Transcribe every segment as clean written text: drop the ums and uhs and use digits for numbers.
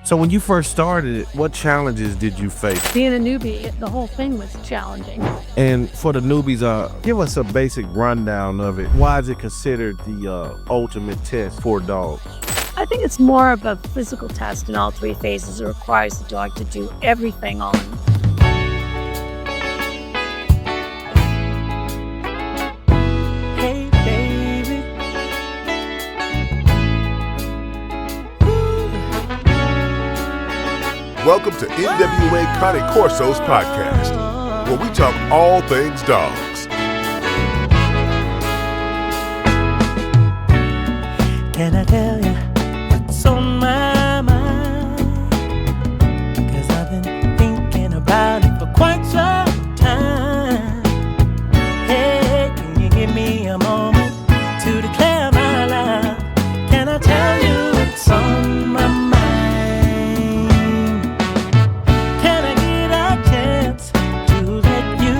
So when you first started, what challenges did you face? Being a newbie, the whole thing was challenging. And for the newbies, give us a basic rundown of it. Why is it considered the ultimate test for dogs? I think it's more of a physical test in all three phases. It requires the dog to do everything all in. Hey, baby. Welcome to NWA Cane Corsos Podcast, where we talk all things dogs. Can I tell you what's on my mind? 'Cause I've been thinking about it for quite some time. Hey, can you give me a moment to declare my love? Can I tell you what's on my mind? Can I get a chance to let you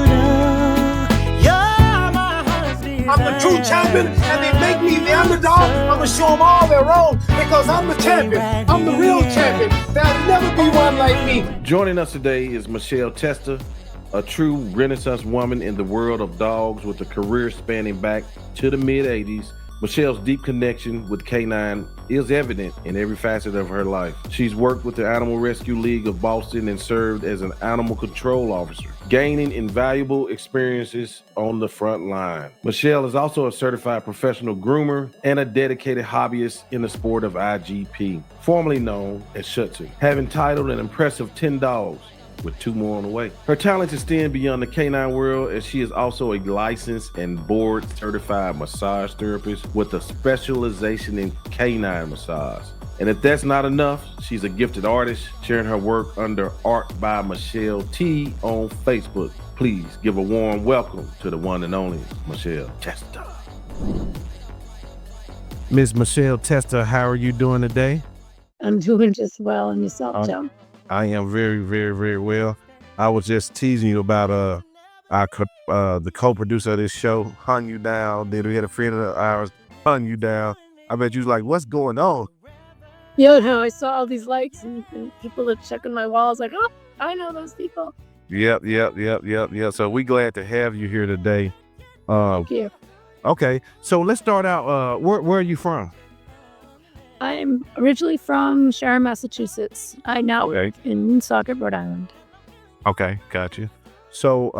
know you're my heart's desire? I'm the true champion, and they make me the underdog. I'm gonna show them all their own because I'm the champion. I'm the real champion. There'll never be one like me. Joining us today is Michelle Testa, a true Renaissance woman in the world of dogs with a career spanning back to the mid-'80s. Michelle's deep connection with Canine is evident in every facet of her life. She's worked with the Animal Rescue League of Boston and served as an animal control officer, gaining invaluable experiences on the front line. Michelle is also a certified professional groomer and a dedicated hobbyist in the sport of IGP, formerly known as Schutzhund, having titled an impressive 10 dogs, with 2 more on the way. Her talents extend beyond the canine world, as she is also a licensed and board certified massage therapist with a specialization in canine massage. And if that's not enough, she's a gifted artist, sharing her work under Art by Michelle T on Facebook. Please give a warm welcome to the one and only Michelle Testa. Ms. Michelle Testa, how are you doing today? I'm doing just well. And yourself, Joe? I am very, very, very well. I was just teasing you about the co-producer of this show, hung you down. Then we had a friend of ours, hung you down. I bet you was like, what's going on? Yeah, no, I saw all these likes and people that checking my walls like, oh, I know those people. Yep. So we glad to have you here today. Thank you. Okay, so let's start out. Where are you from? I'm originally from Sharon, Massachusetts. I now work in Woonsocket, Rhode Island. Okay, gotcha. So,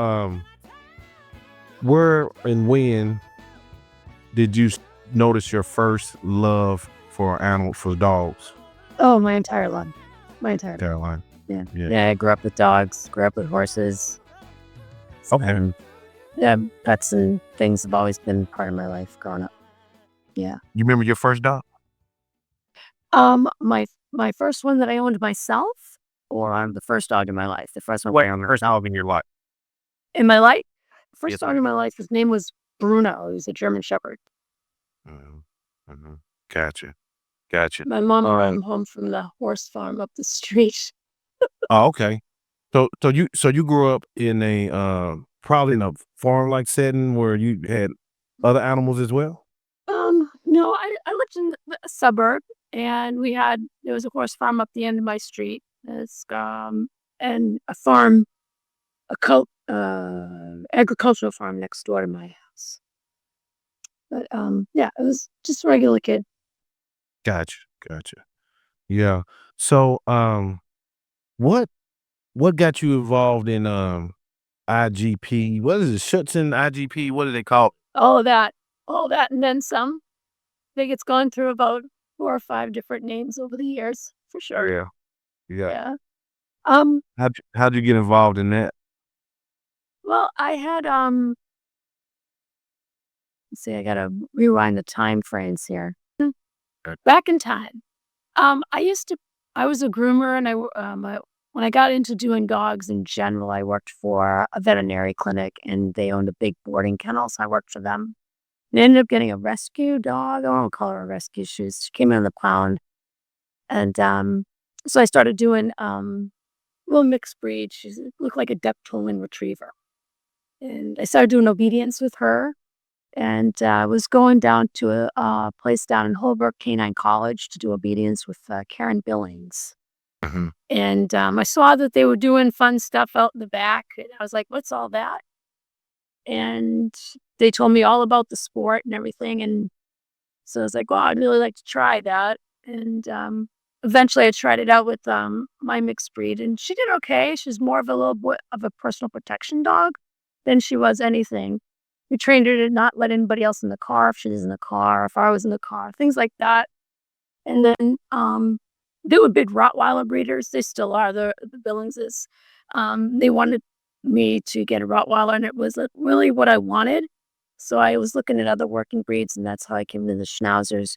where and when did you notice your first love for dogs? Oh, my entire life. Yeah, I grew up with dogs, grew up with horses. Okay. Yeah, pets and things have always been part of my life growing up. Yeah. You remember your first dog? My first one that I owned myself, or the first dog in my life. The first one. Wait, on the first dog in your life. In my life? First Yes, dog in my life, his name was Bruno. He was a German Shepherd. Mm-hmm. Gotcha. My mom All brought right. him home from the horse farm up the street. Oh, okay. So you grew up in a probably in a farm-like setting where you had other animals as well? No, I lived in a suburb, and there was a horse farm up the end of my street. It's and a farm, agricultural farm next door to my house. But yeah, it was just a regular kid. Gotcha. Yeah. So what got you involved in IGP? What is it? Schutzhund IGP? What do they call it? All that, and then some. I think it's gone through about 4 or 5 different names over the years, for sure. Yeah. Yeah. How'd you get involved in that? Well, I had let's see, I gotta rewind the time frames here. Back in time, I was a groomer, and when I got into doing dogs in general, I worked for a veterinary clinic, and they owned a big boarding kennel, so I worked for them. And I ended up getting a rescue dog. I won't call her a rescue. She came in the pound, and so I started doing little mixed breed. She looked like a Deptolian retriever, and I started doing obedience with her. and I was going down to a place down in Holbrook Canine College to do obedience with Karen Billings. Mhm. And I saw that they were doing fun stuff out in the back, and I was like, "What's all that?" And they told me all about the sport and everything, and so I was like, "Well, I'd really like to try that." And eventually, I tried it out with my mixed breed, and she did okay. She's more of a little bit of a personal protection dog than she was anything. We trained her to not let anybody else in the car if she was in the car, if I was in the car, things like that. And then they were big Rottweiler breeders. They still are. The Billingses. They wanted me to get a Rottweiler, and it was really what I wanted. So I was looking at other working breeds, and that's how I came into the Schnauzers,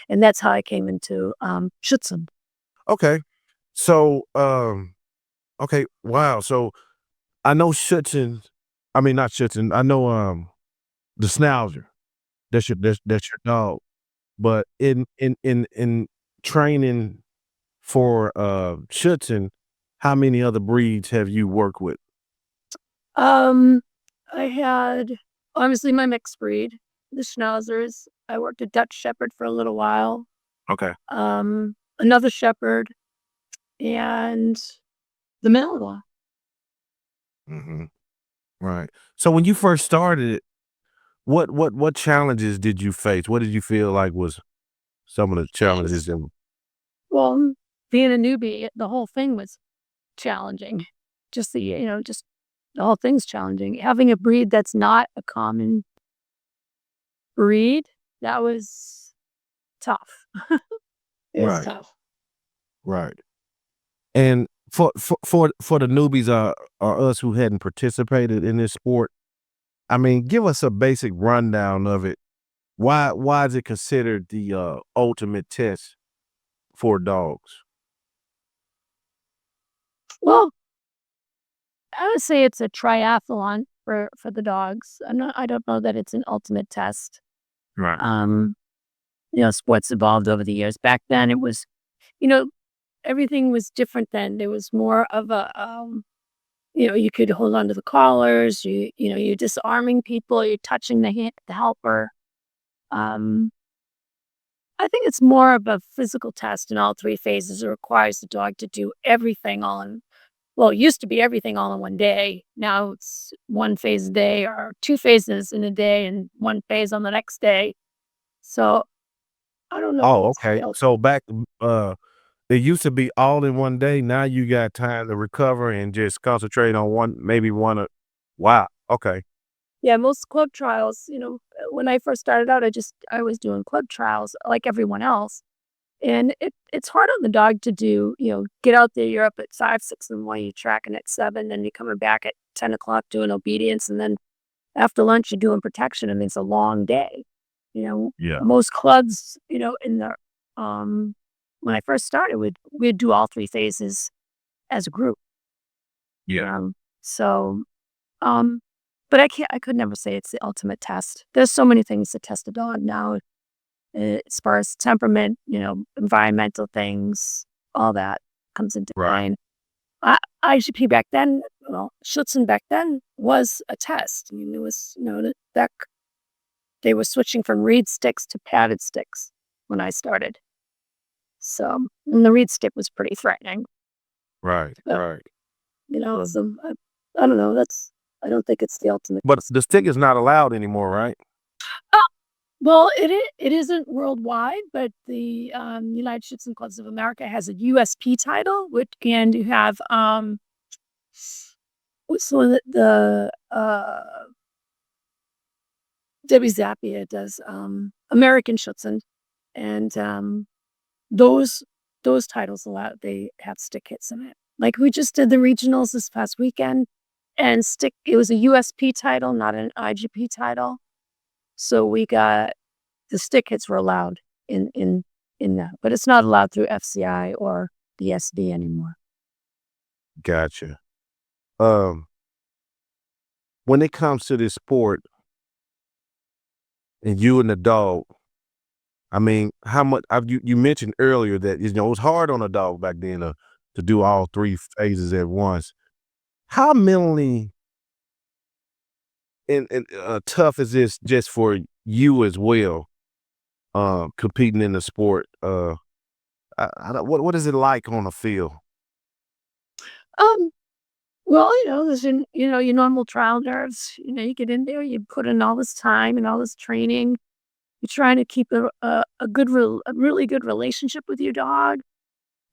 and that's how I came into Schutzhund. Okay. So, okay, wow. So I know Schutzhund. I mean, not Schutzhund. I know the Schnauzer. That's your dog. But in training for Schutzhund, how many other breeds have you worked with? I had obviously my mixed breed, the Schnauzers. I worked a Dutch Shepherd for a little while. Okay. Another Shepherd, and the Malinois. Mm-hmm. Right. So when you first started, what challenges did you face? What did you feel like was some of the challenges that Well, being a newbie, the whole thing was challenging. Just just the whole thing's challenging. Having a breed that's not a common breed, that was tough. It was Right. tough. Right. And for the newbies or us who hadn't participated in this sport, I mean, give us a basic rundown of it. Why is it considered the ultimate test for dogs? Well, I would say it's a triathlon for the dogs. I don't know that it's an ultimate test. Right. Sports evolved over the years. Back then it was, you know, everything was different then. There was more of a you could hold on to the collars, you're disarming people, you're touching the helper. Um I think it's more of a physical test in all three phases. It requires the dog to do everything it used to be everything all in one day. Now it's one phase a day or two phases in a day and one phase on the next day. So I don't know if Oh, it's okay. So back it used to be all in one day. Now you got time to recover and just concentrate on maybe one. Wow. Okay. yeah, most club trials, when I first started out, I was doing club trials like everyone else. And it's hard on the dog to do, get out there, you're up at 5, 6 in the morning, you're tracking at 7, then you're coming back at 10 o'clock doing obedience. And then after lunch, you're doing protection. I mean, it's a long day. Yeah. Most clubs, in the, when I first started, we'd do all three phases as a group. Yeah. So, but I could never say it's the ultimate test. There's so many things to test a dog now. As far as temperament, environmental things, all that comes into Right. mind. IGP back then, Schutzhund back then was a test. I mean, it was, they were switching from reed sticks to padded sticks when I started. So, and the reed stick was pretty threatening. Right. But, Right. So I don't know. I don't think it's the ultimate. But the stick is not allowed anymore, right? Well, it isn't worldwide, but the United Schützen Clubs of America has a USP title, and you have so the Debbie Zappia does American Schützen, and those titles they have stick hits in it. Like we just did the regionals this past weekend, and it was a USP title, not an IGP title. So we got the stick hits were allowed in that, but it's not allowed through FCI or the SD anymore. Gotcha. When it comes to this sport and you and the dog, I mean, how much you mentioned earlier that it was hard on a dog back then to do all three phases at once. How mentally and tough is this just for you as well, competing in the sport? What is it like on the field? Um, well, there's your normal trial nerves. You get in there, you put in all this time and all this training. You're trying to keep a really good relationship with your dog.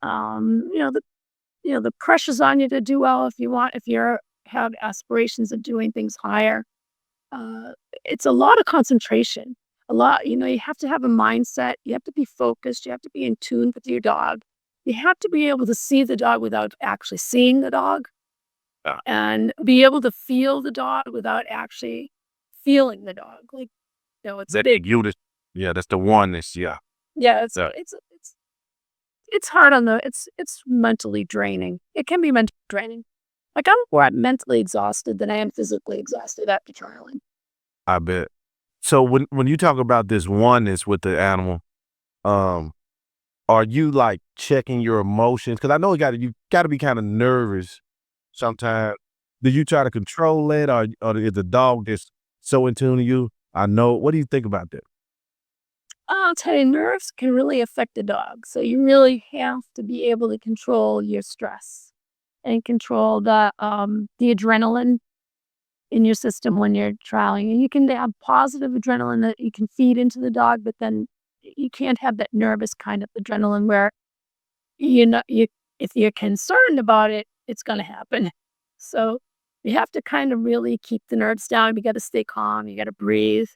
The pressure's on you to do well if you have aspirations of doing things higher. It's a lot of concentration. You have to have a mindset. You have to be focused. You have to be in tune with your dog. You have to be able to see the dog without actually seeing the dog, and be able to feel the dog without actually feeling the dog. It's That big. unit, yeah, that's the oneness, yeah. Yeah, Yeah. it's hard it's mentally draining. It can be mentally draining. Like I'm more mentally exhausted than I am physically exhausted after trialing. I bet. So when you talk about this oneness with the animal, are you like checking your emotions? Because I know you got to be kind of nervous sometimes. Do you try to control it, or is the dog just so in tune to you? I know. What do you think about that? I'll tell you, nerves can really affect the dog. So you really have to be able to control your stress and control the adrenaline in your system when you're trialing. And you can have positive adrenaline that you can feed into the dog, but then you can't have that nervous kind of adrenaline where if you're concerned about it, it's going to happen. So you have to kind of really keep the nerves down. You got to stay calm. You got to breathe.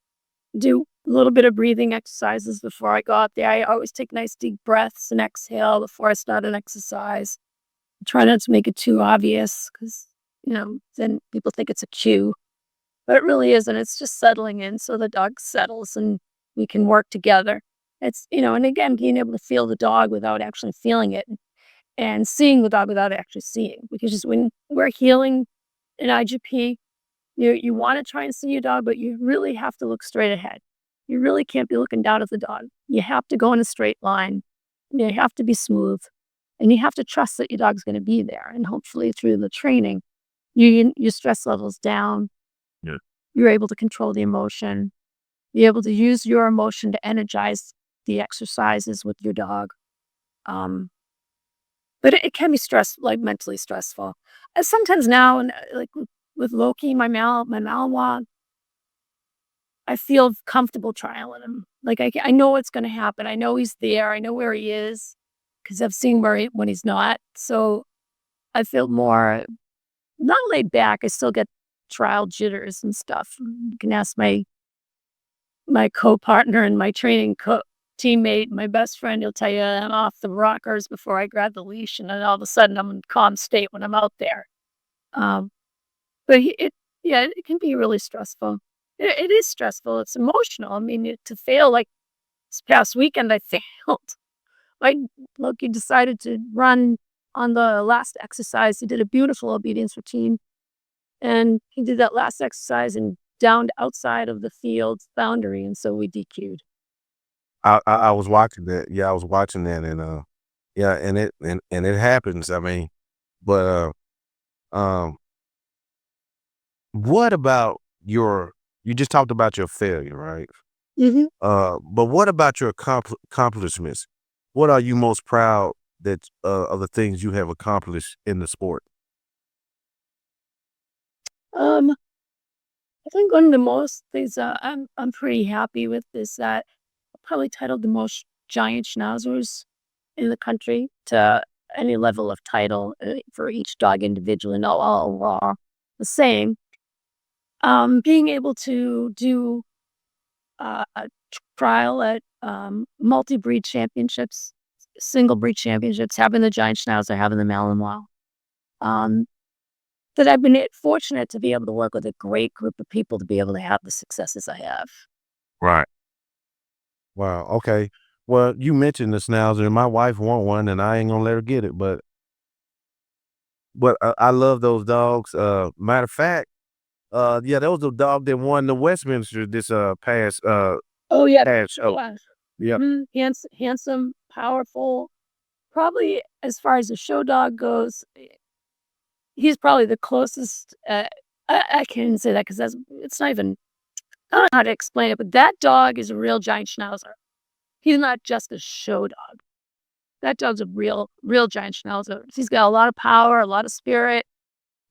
Do a little bit of breathing exercises before I go out there. I always take nice deep breaths and exhale before I start an exercise. Try not to make it too obvious because, then people think it's a cue. But it really isn't. It's just settling in so the dog settles and we can work together. And again, being able to feel the dog without actually feeling it and seeing the dog without actually seeing. Because just when we're healing in IGP, you want to try and see your dog, but you really have to look straight ahead. You really can't be looking down at the dog. You have to go in a straight line. You have to be smooth. And you have to trust that your dog's going to be there. And hopefully through the training, your stress level's down. Yeah. You're able to control the emotion. You're able to use your emotion to energize the exercises with your dog. But it can be mentally stressful. And sometimes now, and like with Loki, my Malinois, I feel comfortable trialing him. Like I know what's going to happen. I know he's there. I know where he is because I've seen when he's not. So I feel more not laid back. I still get trial jitters and stuff. You can ask my co-partner and my training teammate, my best friend. He'll tell you I'm off the rockers before I grab the leash, and then all of a sudden I'm in calm state when I'm out there. But it can be really stressful. It is stressful. It's emotional. I mean, to fail like this past weekend, I failed. Loki decided to run on the last exercise. He did a beautiful obedience routine, and he did that last exercise and downed outside of the field boundary, and so we DQ'd. I was watching that. Yeah, I was watching that, and yeah, and it happens. I mean, but what about you just talked about your failure, right? Mm-hmm. But what about your accomplishments? What are you most proud of the things you have accomplished in the sport? I think one of the most things I'm pretty happy with is that I probably titled the most Giant Schnauzers in the country to any level of title for each dog individually, and all are the same. Being able to do a trial at multi-breed championships, single breed championships, having the Giant Schnauzer, having the Malinois. That I've been fortunate to be able to work with a great group of people to be able to have the successes I have. Right. Wow. Okay. Well, you mentioned the Schnauzer, and my wife want one, and I ain't gonna let her get it. But I love those dogs. Matter of fact, yeah, that was the dog that won the Westminster this past Oh yeah, past show. Yeah. handsome, powerful. Probably as far as the show dog goes, he's probably the closest I can't even say that because it's not even, I don't know how to explain it, but that dog is a real Giant Schnauzer. He's not just a show dog. That dog's a real Giant Schnauzer. He's got a lot of power, a lot of spirit.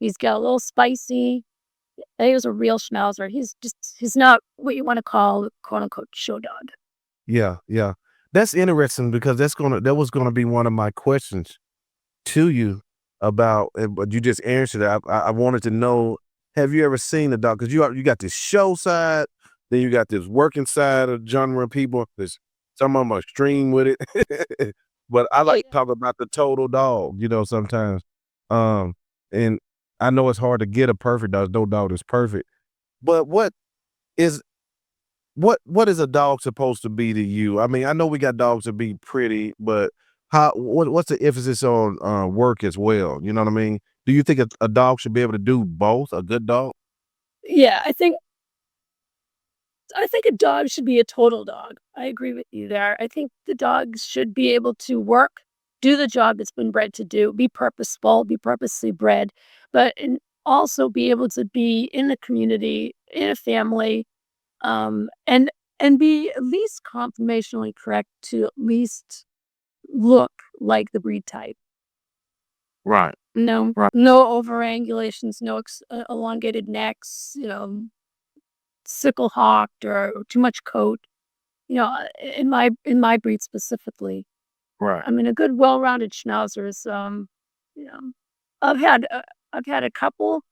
He's got a little spicy. He was a real Schnauzer. He's not what you want to call quote unquote show dog. Yeah, yeah. That's interesting because that was gonna be one of my questions to you about, but you just answered it. I wanted to know, have you ever seen the dog? Because you got this show side, then you got this working side of genre people. Some of them are extreme with it, but I like to talk about the total dog. Sometimes, and I know it's hard to get a perfect dog. No dog is perfect, but is what is a dog supposed to be to you? I mean, I know we got dogs to be pretty, but what's the emphasis on work as well? You know what I mean? Do you think a dog should be able to do both? A good dog? Yeah, I think a dog should be a total dog. I agree with you there. I think the dogs should be able to work, do the job it's been bred to do, be purposeful, be purposely bred, and also be able to be in the community, in a family, and be at least conformationally correct to at least look like the breed type. Right. No, Right. no overangulations, no elongated necks, sickle hawked or too much coat. In my breed specifically. Right. I mean, a good, well-rounded Schnauzer is, I've had a couple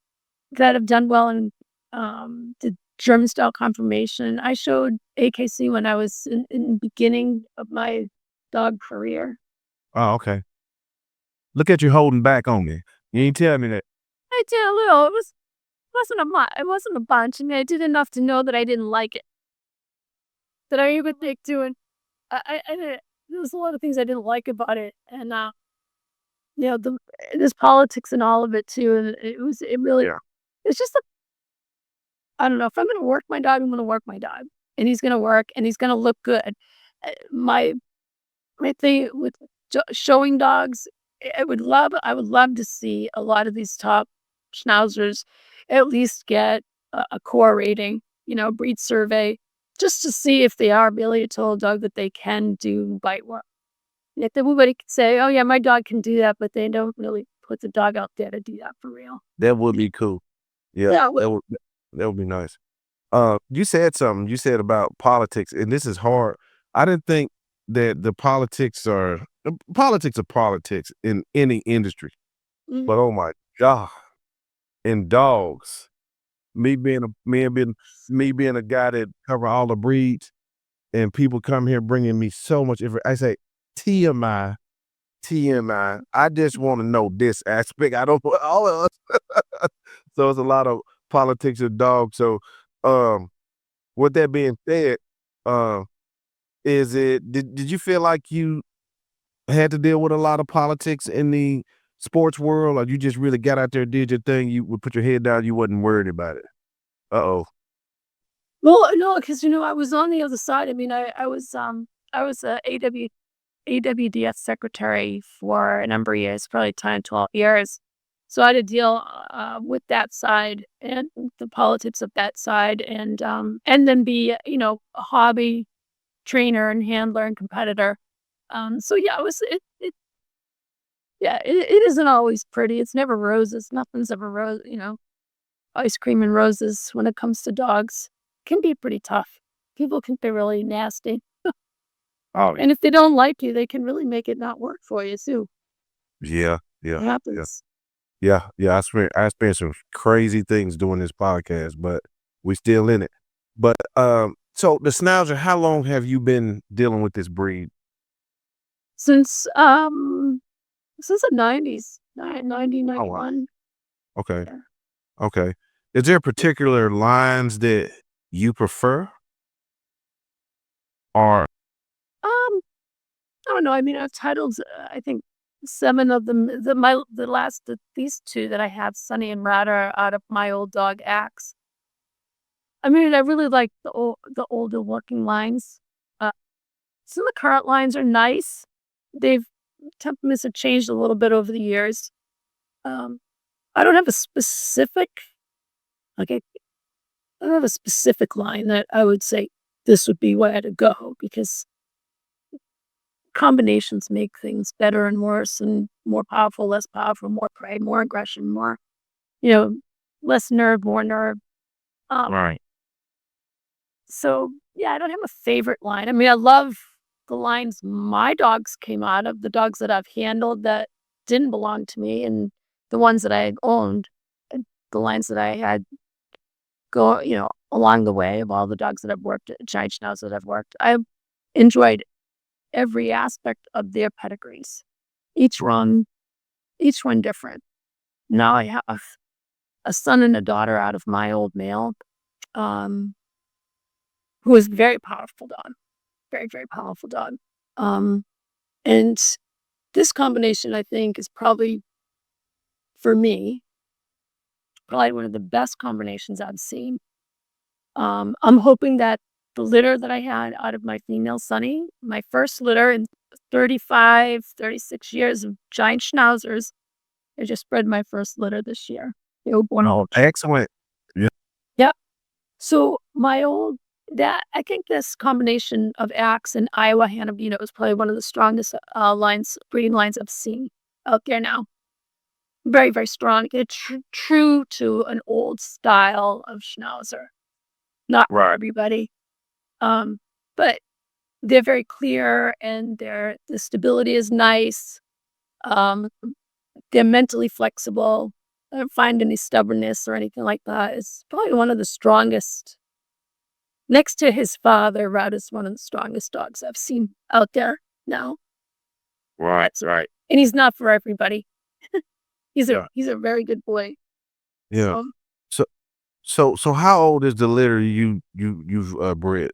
that have done well in the German style conformation. I showed AKC when I was in the beginning of my dog career. Oh, okay. Look at you holding back on me. You ain't telling me that. I did a little. It wasn't a bunch. I mean, I did enough to know that I didn't like it. That I even think doing. There was a lot of things I didn't like about it, and there's politics and all of it too. And it really, Yeah. it's just I don't know. If I'm going to work my dog, I'm going to work my dog, and he's going to work, and he's going to look good. My thing with showing dogs, I would love to see a lot of these top Schnauzers at least get a core rating, breed survey, just to see if they are really a total dog that they can do bite work. If everybody could say, "Oh yeah, my dog can do that," but they don't really put the dog out there to do that for real. That would be cool. Yeah, Yeah, that would be nice. You said something. You said about politics, and this is hard. I didn't think that the politics are politics in any industry. Mhm. But oh my God, in dogs, me being a guy that cover all the breeds, and people come here bringing me so much information. I say TMI. I just want to know this aspect. I don't know all of us. So it's a lot of politics of dogs. So, with that being said, did you feel like you had to deal with a lot of politics in the sports world, or you just really got out there, did your thing, you would put your head down, you wasn't worried about it? Uh-oh. Well, no, because I was on the other side. I mean, I was a AWDS secretary for a number of years, probably 10, 12 years. So I had to deal with that side and the politics of that side, and then be a hobby trainer and handler and competitor. So yeah, it isn't always pretty. It's never roses. Nothing's ever rose. Ice cream and roses when it comes to dogs. Can be pretty tough. People can be really nasty. Oh, And if they don't like you, they can really make it not work for you too. yeah, It yeah, yeah, happens. yeah. I experienced some crazy things doing this podcast, but we still in it. But so the Schnauzer, how long have you been dealing with this breed? Since the 90s, 90, Oh wow. 91. Okay. Yeah. Okay. Is there particular lines that you prefer? Or I don't know. I mean, I've titled, I think 7 of them. These 2 that I have, Sunny and Rat, are out of my old dog Axe. I mean, I really like the older looking lines. Some of the current lines are nice. Temperaments have changed a little bit over the years. I don't have a specific Like I don't have a specific line that I would say this would be where to go, because combinations make things better and worse and more powerful, less powerful, more prey, more aggression, more, less nerve, more nerve. Um, Right. so yeah, I don't have a favorite line. I mean, I love the lines my dogs came out of, the dogs that I've handled that didn't belong to me, and the ones that I had owned, and the lines that I had go, along the way of all the dogs that I've worked at, Giant Schnauzers that I've worked. I've enjoyed every aspect of their pedigrees. Each one different. Now I have a son and a daughter out of my old male, um, who is very powerful dog, very, very powerful dog. And this combination, I think, is probably, for me, probably one of the best combinations I've seen. I'm hoping that the litter that I had out of my female Sunny, my first litter in 35, 36 years of Giant Schnauzers, I just bred my first litter this year. They were born all. Excellent. Yep. So I think this combination of Axe and Iowa Hannibino is probably one of the strongest breeding lines I've seen out there now. Very, very strong. They're true to an old style of Schnauzer. Not for everybody. But they're very clear, and the stability is nice. They're mentally flexible. I don't find any stubbornness or anything like that. It's probably one of the strongest. Next to his father, Rod is one of the strongest dogs I've seen out there now. Right. Right. And he's not for everybody. He's Yeah. a very good boy. Yeah. So how old is the litter you've bred?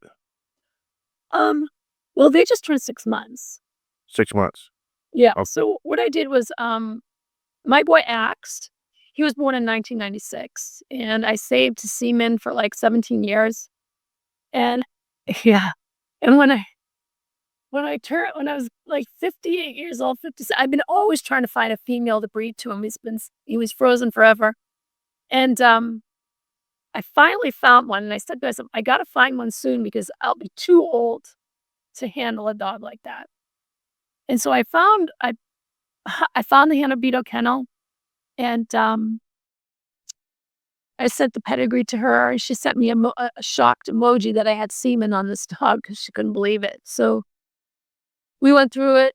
Well, they just turned 6 months. 6 months. Yeah. Okay. So what I did was, my boy Axed, he was born in 1996, and I saved his semen for like 17 years. And yeah, and when I was like 58 years old, 57, I've been always trying to find a female to breed to him. He was frozen forever. And I finally found one, and I said to myself, I got to find one soon because I'll be too old to handle a dog like that. And so I found the Hannibino kennel, and I sent the pedigree to her, and she sent me a shocked emoji that I had semen on this dog because she couldn't believe it. So we went through it.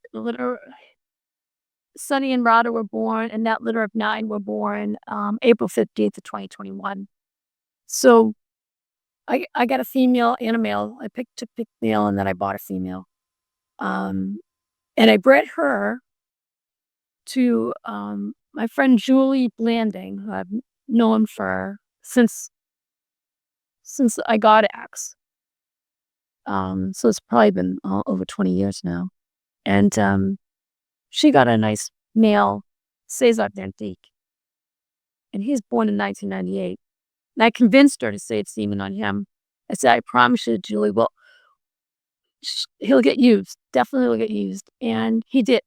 Sunny and Rada were born, and that litter of 9 were born April 15th of 2021. So I got a female and a male. I picked male, and then I bought a female. And I bred her to my friend Julie Blanding, who I've known for since I got Axe. So it's probably been over 20 years now. And she got a nice male Cesar Dantique. And he's born in 1998. And I convinced her to save semen on him. I said, I promise you, Julie, he'll get used. Definitely will get used. And he did.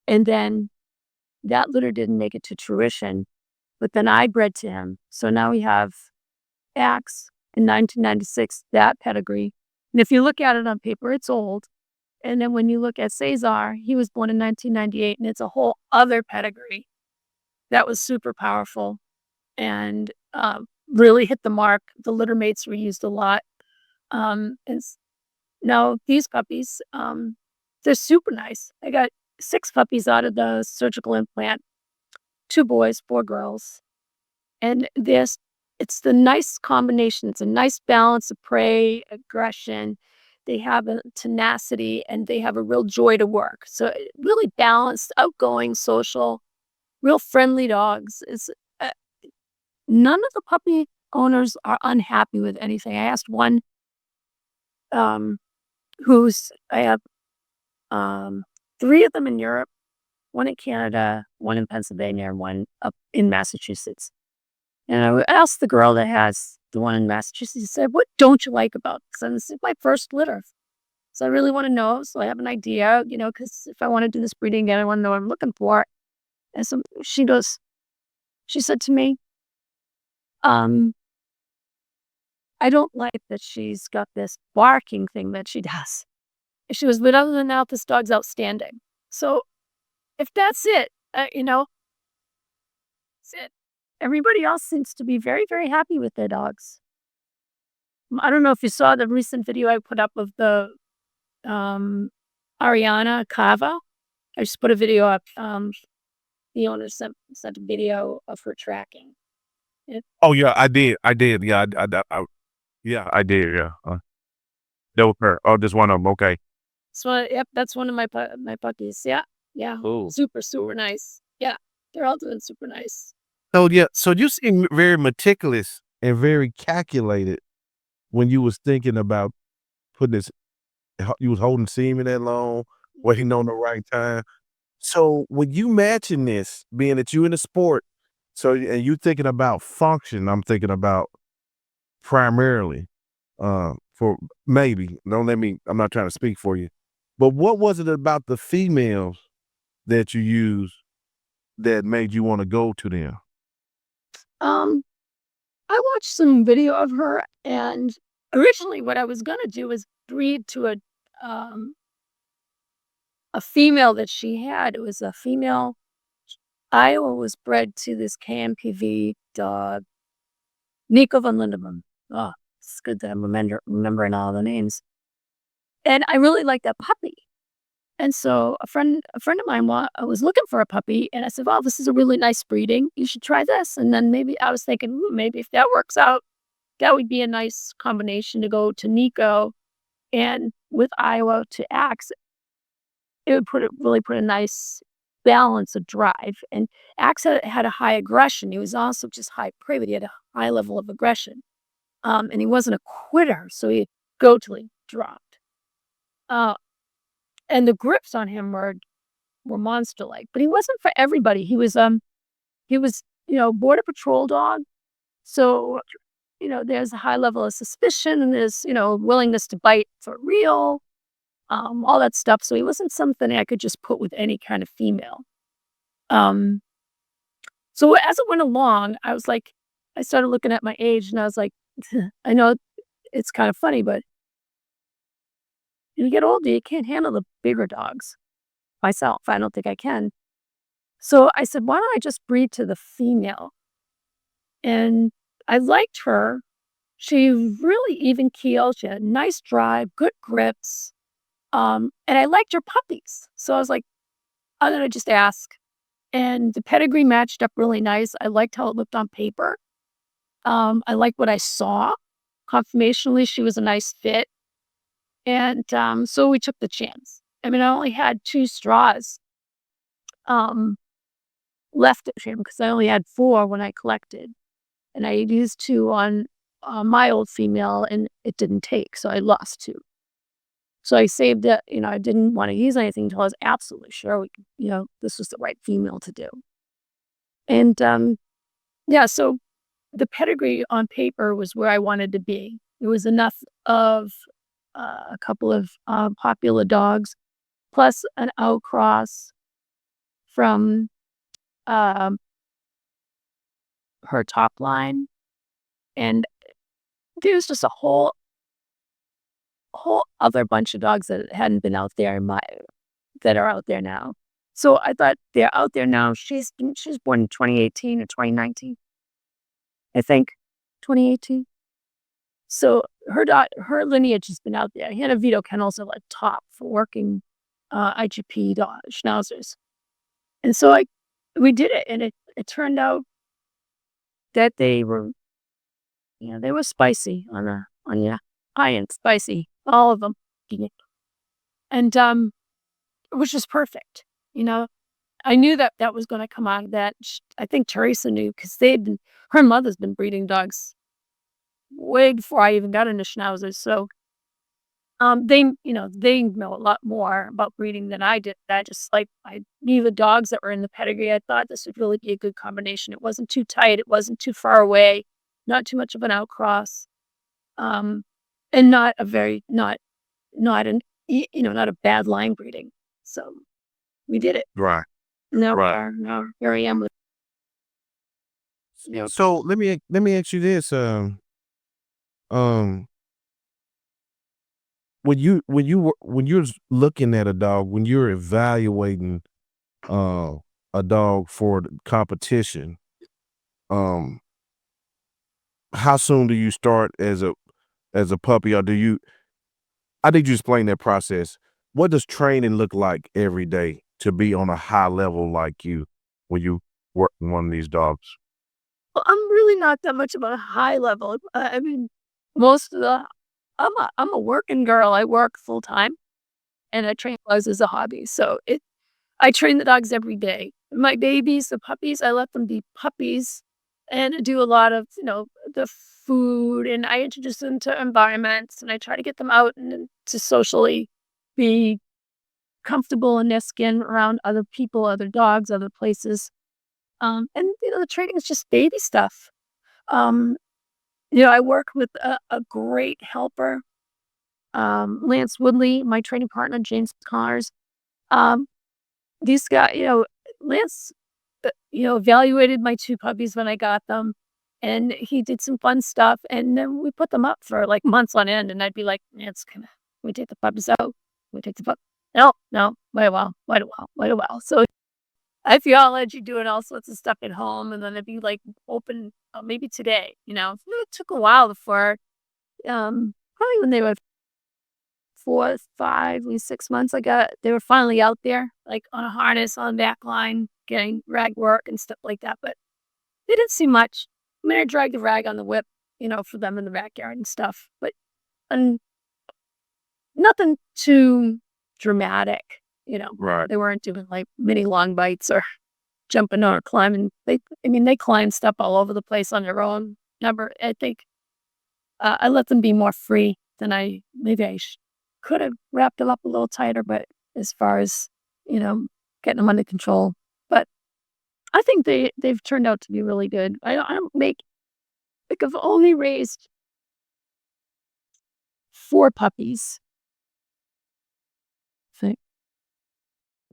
And then that litter didn't make it to fruition. But then I bred to him. So now we have Axe in 1996, that pedigree. And if you look at it on paper, it's old. And then when you look at Cesar, he was born in 1998, and it's a whole other pedigree that was super powerful and really hit the mark. The litter mates were used a lot. Now these puppies, they're super nice. I got 6 puppies out of the surgical implant, 2 boys, 4 girls. And it's the nice combination. It's a nice balance of prey, aggression. They have a tenacity, and they have a real joy to work. So really balanced, outgoing, social, real friendly dogs. None of the puppy owners are unhappy with anything. I asked one, I have 3 of them in Europe, 1 in Canada, 1 in Pennsylvania, and 1 up in Massachusetts. And I asked the girl that has the one in Massachusetts, I said, what don't you like about this? And this is my first litter. So I really want to know. So I have an idea, because if I want to do this breeding again, I want to know what I'm looking for. And so she said to me, I don't like that she's got this barking thing that she does. She goes, but other than that, this dog's outstanding. So if that's it, that's it. Everybody else seems to be very, very happy with their dogs. I don't know if you saw the recent video I put up of the Ariana Cava. I just put a video up. The owner sent a video of her tracking. Oh yeah, I did. Yeah, yeah, I did. Yeah, that was her. Oh, just one of them. Okay. So yep, that's one of my puppies. Yeah, yeah. Cool. Super, super nice. Yeah, they're all doing super nice. So yeah, so you seem very meticulous and very calculated when you was thinking about putting this. You was holding semen that long, waiting on the right time. So when you matching this, being that you in the sport, so and you thinking about function, I'm thinking about primarily, for maybe, I'm not trying to speak for you, but what was it about the females that you use that made you want to go to them? I watched some video of her, and originally what I was gonna do was breed to a female that she had. It was a female. Iowa was bred to this KMPV dog, Nico von Lindemann. Oh, it's good that I'm remembering all the names. And I really liked that puppy. And so a friend of mine was looking for a puppy, and I said, "Well, this is a really nice breeding. You should try this." And then maybe I was thinking, maybe if that works out, that would be a nice combination to go to Nico, and with Iowa to Axe, it would really put a nice balance of drive. And Axe had a high aggression. He was also just high prey, but he had a high level of aggression. And he wasn't a quitter, so he'd go till he dropped. And the grips on him were monster-like, but he wasn't for everybody. He was border patrol dog. So, there's a high level of suspicion, and there's, willingness to bite for real, all that stuff. So he wasn't something I could just put with any kind of female. So as it went along, I started looking at my age, and I was like, I know it's kind of funny, but you get older, you can't handle the bigger dogs. Myself, I don't think I can. So I said, why don't I just breed to the female? And I liked her. She really even keeled. She had nice drive, good grips. And I liked her puppies. So I was like, I'm going to just ask. And the pedigree matched up really nice. I liked how it looked on paper. I liked what I saw. Conformationally, she was a nice fit. And so we took the chance. I mean, I only had 2 straws left at him because I only had 4 when I collected. And I used 2 on my old female, and it didn't take, so I lost 2. So I saved it. I didn't want to use anything until I was absolutely sure this was the right female to do. And yeah, so the pedigree on paper was where I wanted to be. It was enough of a couple of popular dogs, plus an outcross from her top line, and there was just a whole other bunch of dogs that hadn't been out there that are out there now. So I thought they're out there now. She's born in 2018 or 2019, I think, 2018. So her lineage has been out there. He had a Vito Kennels at top for working IGP Schnauzers. And so we did it, and it turned out that they were spicy on your high-end spicy, all of them. And it was just perfect. I knew that was going to come out of that. I think Teresa knew because her mother's been breeding dogs way before I even got into Schnauzers. So they know a lot more about breeding than I did. I knew the dogs that were in the pedigree. I thought this would really be a good combination. It wasn't too tight. It wasn't too far away. Not too much of an outcross. And not a bad line breeding. So we did it. Right. Now here I am with. So let me ask you this. um, when you're looking at a dog, when you're evaluating a dog for the competition, um, how soon do you start as a puppy, or do you? I need you to explain that process. What does training look like every day to be on a high level like you when you work with one of these dogs? Well, I'm really not that much of a high level. I mean, most of the I'm a working girl. I work full time, and I train dogs as a hobby. So I train the dogs every day. My babies, the puppies, I let them be puppies, and I do a lot of the food, and I introduce them to environments, and I try to get them out and to socially be comfortable in their skin around other people, other dogs, other places. And the training is just baby stuff. Um, I work with a great helper, Lance Woodley, my training partner, James Connors. Um, these guys, Lance, evaluated my two puppies when I got them, and he did some fun stuff, and then we put them up for like months on end, and I'd be like, Lance, we take the puppies out? We take the pup? No, no, wait a while, wait a while, wait a while. So I feel I'll let you doing all sorts of stuff at home, and then if you like open, maybe today, it took a while before, probably when they were 4, 5, maybe 6 months, they were finally out there, like on a harness, on back line, getting rag work and stuff like that. But they didn't see much. I mean, I dragged the rag on the whip, for them in the backyard and stuff, but and nothing too dramatic. Right. They weren't doing like mini long bites or jumping or climbing. They climbed stuff all over the place on their own. I think I let them be more free than I could have wrapped them up a little tighter, but as far as, getting them under control. But I think they've turned out to be really good. I don't I've only raised 4 puppies.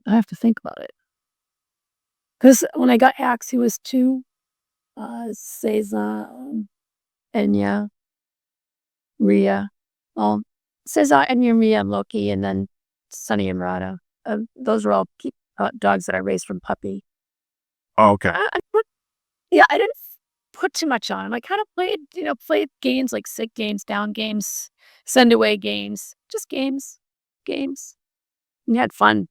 I have to think about it. Because when I got Axe, he was 2. Cesar, Enya, Rhea. Well, Cesar, Enya, Rhea, and Loki, and then Sunny and Rada. Those are all dogs that I raised from puppy. Oh, okay. I didn't put too much on them. I kind of played games like sit games, down games, send away games, just games. And had fun.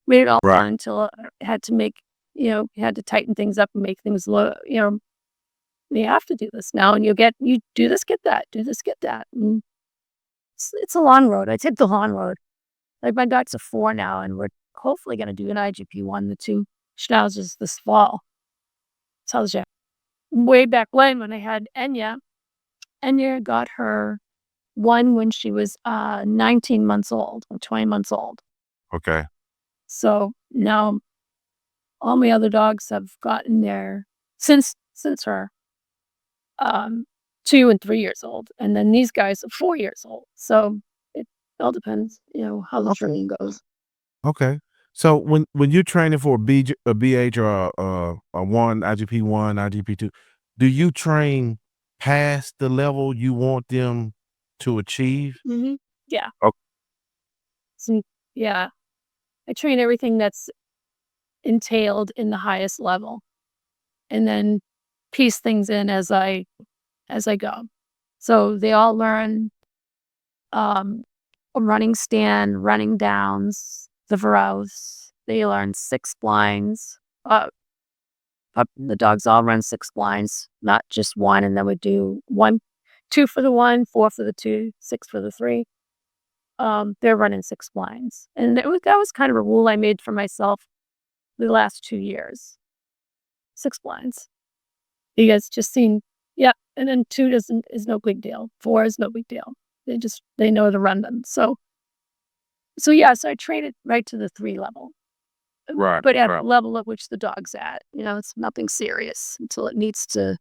Made it all Right. fun until I had to you had to tighten things up and make things low. You have to do this now, and you do this, get that, do this, get that. And it's a long road. I take the long road. Like my dogs are 4 now, and we're hopefully going to do an IGP1, the 2 Schnauzers this fall. Tells you. Way back when I had Enya got her 1 when she was 19 months old or 20 months old. Okay. So now all my other dogs have gotten there since her 2 and 3 years old, and then these guys are 4 years old. So it all depends, how the training goes. Okay. So when you're training for a BH or a 1 IGP1, IGP2, do you train past the level you want them to achieve? Mm-hmm. Yeah. Okay. So, yeah. I train everything that's entailed in the highest level, and then piece things in as I go. So they all learn a running stand, running downs, the Varouse. They learn 6 blinds. The dogs all run 6 blinds, not just 1, and then we do 2 for the 1, 4 for the 2, 6 for the 3. They're running 6 blinds, and that was kind of a rule I made for myself the last 2 years. 6 blinds. You guys just seen, yeah, and then 2 is no big deal. 4 is no big deal. They know to run them. So I train it right to the 3 level. Right. But at right. the level at which the dog's at, it's nothing serious until it needs to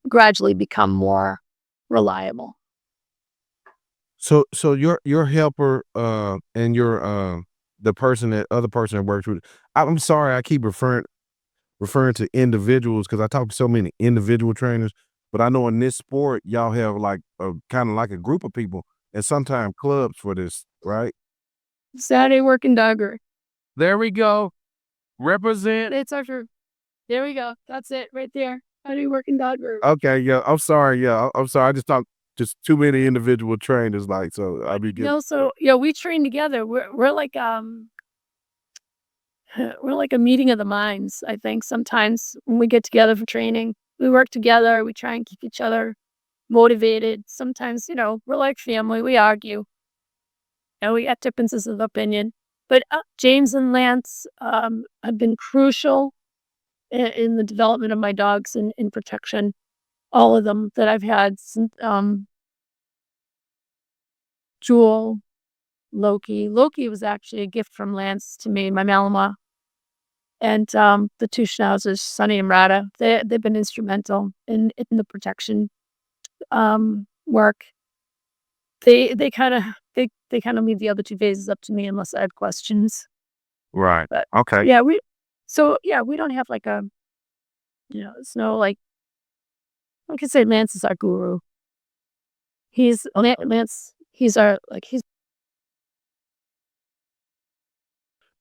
gradually become more reliable. So your helper and your other person that works with. I'm sorry, I keep referring to individuals because I talk to so many individual trainers. But I know in this sport, y'all have like a kind of like a group of people and sometimes clubs for this, right? Saturday working dogger. There we go. Represent. It's our group. There we go. That's it right there. Saturday working dogger. Okay, yeah. I'm sorry. Yeah, I'm sorry. I just thought just too many individual trainers, like, so I'll be getting. No, so yeah, we train together. We're like we're like a meeting of the minds. I think sometimes when we get together for training, we work together. We try and keep each other motivated. Sometimes, we're like family. We argue. We got differences of opinion. But James and Lance have been crucial in the development of my dogs and in protection. All of them that I've had since Jewel, Loki. Loki was actually a gift from Lance to me, my Malinois. And the two Schnauzers, Sonny and Rada, they've been instrumental in the protection work. They kind of leave the other two phases up to me unless I have questions. Right. But Okay. yeah, we don't have like a, it's no like I could say Lance is our guru. Lance. He's our he's.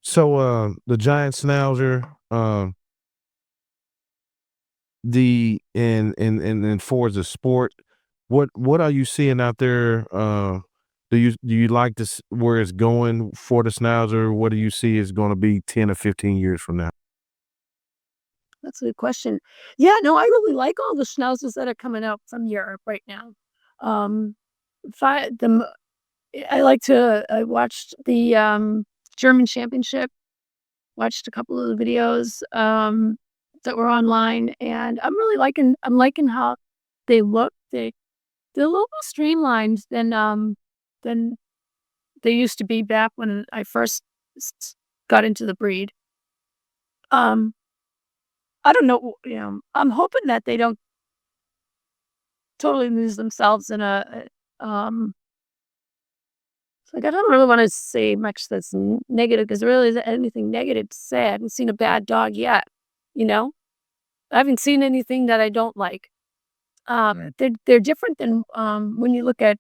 So the Giant Schnauzer, and for the sport, what are you seeing out there? Do you like this where it's going for the Schnauzer? What do you see is going to be 10 or 15 years from now? That's a good question. Yeah, no, I really like all the Schnauzers that are coming out from Europe right now. I watched the German Championship, watched a couple of the videos that were online, and I'm liking how they look. They're a little more streamlined than they used to be back when I first got into the breed. I don't know, I'm hoping that they don't totally lose themselves in like, I don't really want to say much that's negative because there really isn't anything negative to say. I haven't seen a bad dog yet, I haven't seen anything that I don't like. They're different than when you look at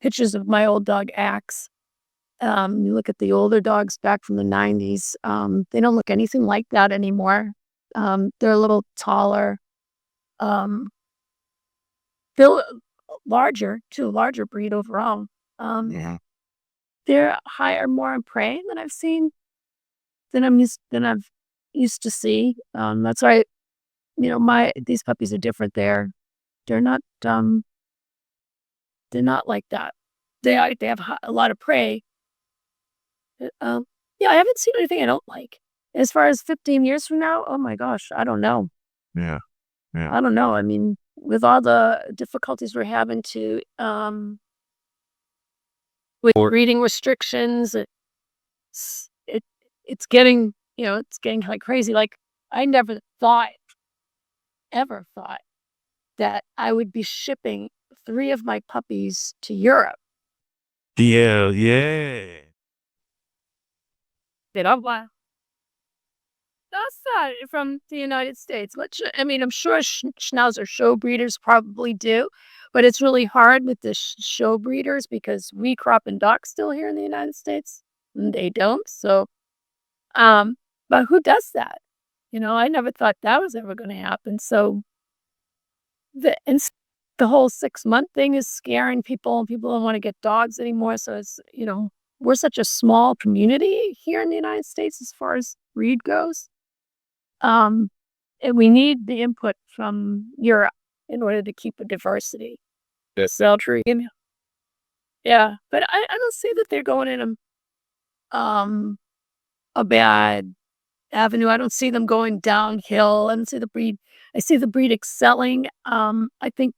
pictures of my old dog Axe. You look at the older dogs back from the 90s. They don't look anything like that anymore. They're a little taller. They're larger, too, larger breed overall. Yeah. They're higher, more in prey than I've seen, than I've used to see. That's why, these puppies are different. They're not like that. They have a lot of prey. Yeah, I haven't seen anything I don't like. As far as 15 years from now, oh my gosh, I don't know. Yeah. Yeah. I don't know. I mean, with all the difficulties we're having with breeding restrictions, it's getting, it's getting like crazy. Like, I never ever thought that I would be shipping 3 of my puppies to Europe. Yeah. Yeah. Wow. That's not from the United States. I mean, I'm sure Schnauzer show breeders probably do, but it's really hard with the show breeders because we crop and dock still here in the United States, and they don't. So, but who does that? I never thought that was ever going to happen. So, the whole 6-month thing is scaring people, and people don't want to get dogs anymore. So it's we're such a small community here in the United States as far as breed goes. And we need the input from Europe in order to keep a diversity. Yeah. Yeah, but I don't see that they're going in a bad avenue. I don't see them going downhill. I don't see the breed. I see the breed excelling. I think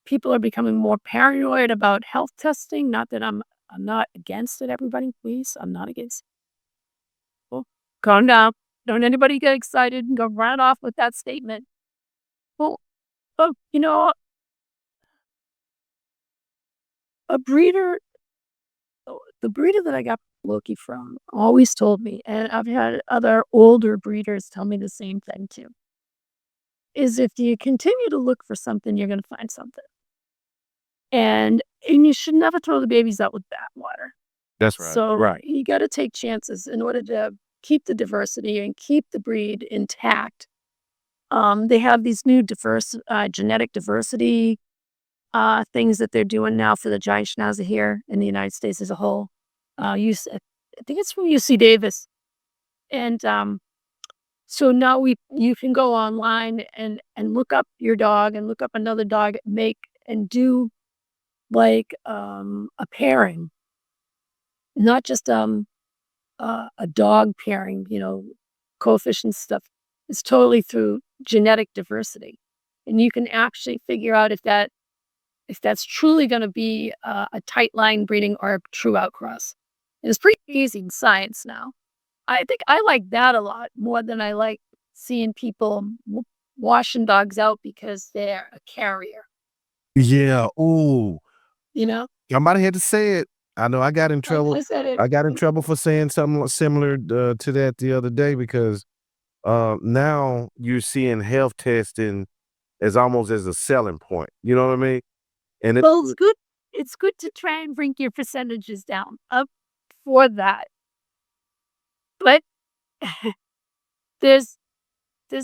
people are becoming more paranoid about health testing. Not that I'm not against it, everybody, please. I'm not against it. Well, calm down. Don't anybody get excited and go run off with that statement. Well, a breeder, the breeder that I got Loki from always told me, and I've had other older breeders tell me the same thing too, is if you continue to look for something, you're going to find something. And you should never throw the babies out with bathwater. That's right. So Right. you got to take chances in order to keep the diversity and keep the breed intact. They have these new genetic diversity things that they're doing now for the Giant Schnauzer here in the United States as a whole. I think it's from UC Davis. And so now you can go online and look up your dog and look up another dog, and do like a pairing, not just a dog pairing, coefficient stuff. It's totally through genetic diversity, and you can actually figure out if that's truly going to be a tight line breeding or a true outcross. And it's pretty easy in science now. I think I like that a lot more than I like seeing people washing dogs out because they're a carrier. Yeah. Ooh. Somebody had to say it. I know I got in trouble. I said it. I got in trouble for saying something similar to that the other day because now you're seeing health testing as almost as a selling point. You know what I mean? And Well, it's good. It's good to try and bring your percentages down up for that. But there's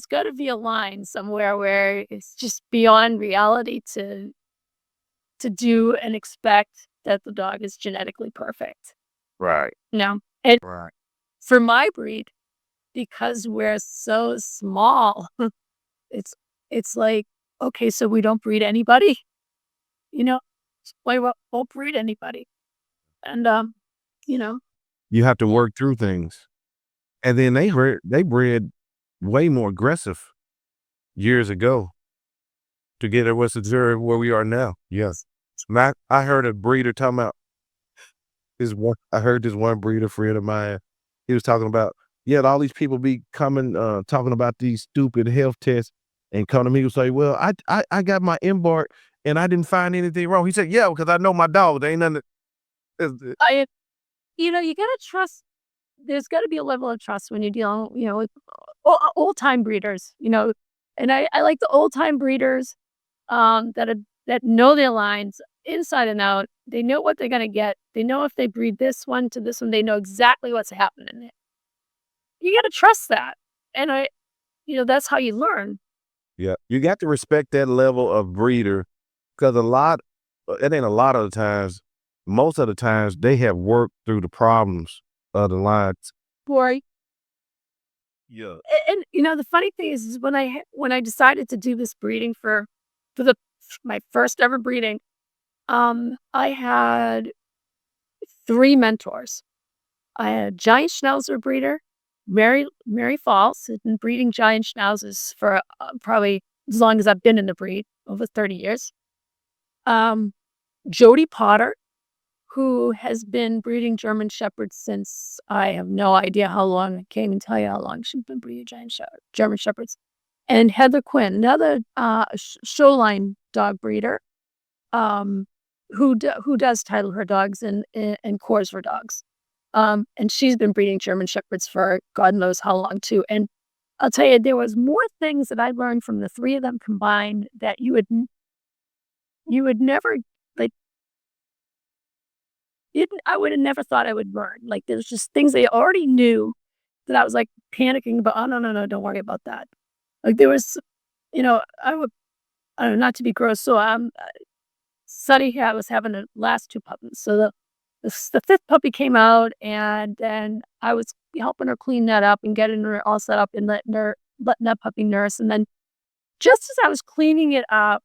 got to be a line somewhere where it's just beyond reality to do and expect that the dog is genetically perfect. right. And Right. for my breed, because we're so small, it's like, okay, so we don't breed anybody, we won't breed anybody. And, You have to work through things. And then they bred way more aggressive years ago to get what's observed where we are now. Yes. I heard a breeder talking about I heard this one breeder friend of mine. He was talking about, all these people be coming, talking about these stupid health tests and come to me and say, well, I got my embark and I didn't find anything wrong. He said, yeah, because I know my dog. There ain't nothing. you gotta trust. There's got to be a level of trust when you're dealing, with old time breeders, and I like the old time breeders that know their lines inside and out. They know what they're going to get. They know if they breed this one to this one, they know exactly what's happening there. You got to trust that. And that's how you learn. Yeah. You got to respect that level of breeder because it ain't a lot of the times, most of the times they have worked through the problems of the lines. Boy. Yeah. And the funny thing is when I decided to do this breeding for my first ever breeding, I had 3 mentors. I had a Giant Schnauzer breeder, Mary Falls, who's been breeding Giant Schnauzers for probably as long as I've been in the breed, over 30 years. Jody Potter, who has been breeding German Shepherds since I have no idea how long. I can't even tell you how long she's been breeding German Shepherds. And Heather Quinn, another showline dog breeder, who does title her dogs and Corso dogs. And she's been breeding German Shepherds for God knows how long too. And I'll tell you, there was more things that I learned from the 3 of them combined that you would never, like, I would have never thought I would learn. Like, there's just things they already knew that I was like panicking about. Oh, no, don't worry about that. Like, there was, I don't know, not to be gross. So Sunny was having the last 2 puppies. So the 5th puppy came out, and then I was helping her clean that up and getting her all set up and letting that puppy nurse. And then just as I was cleaning it up,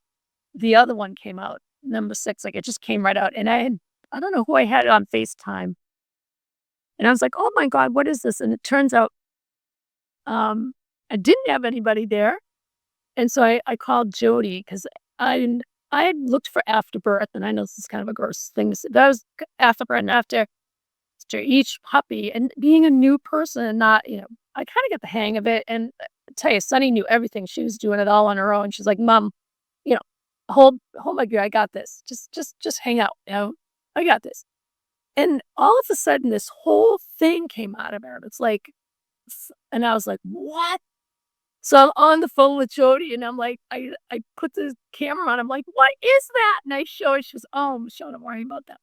the other one came out, number 6. Like, it just came right out. And I don't know who I had it on FaceTime. And I was like, oh my God, what is this? And it turns out I didn't have anybody there. And so I called Jody because I had looked for afterbirth, and I know this is kind of a gross thing to say. That was afterbirth, and after each puppy, and being a new person and not, I kind of get the hang of it. And I tell you, Sunny knew everything. She was doing it all on her own. She's like, Mom, hold my beer. I got this. Just hang out. I got this. And all of a sudden, this whole thing came out of her. It's like, and I was like, what? So I'm on the phone with Jody, and I'm like, I put the camera on. I'm like, what is that? And I show her. She goes, oh, Michelle, don't worry about that.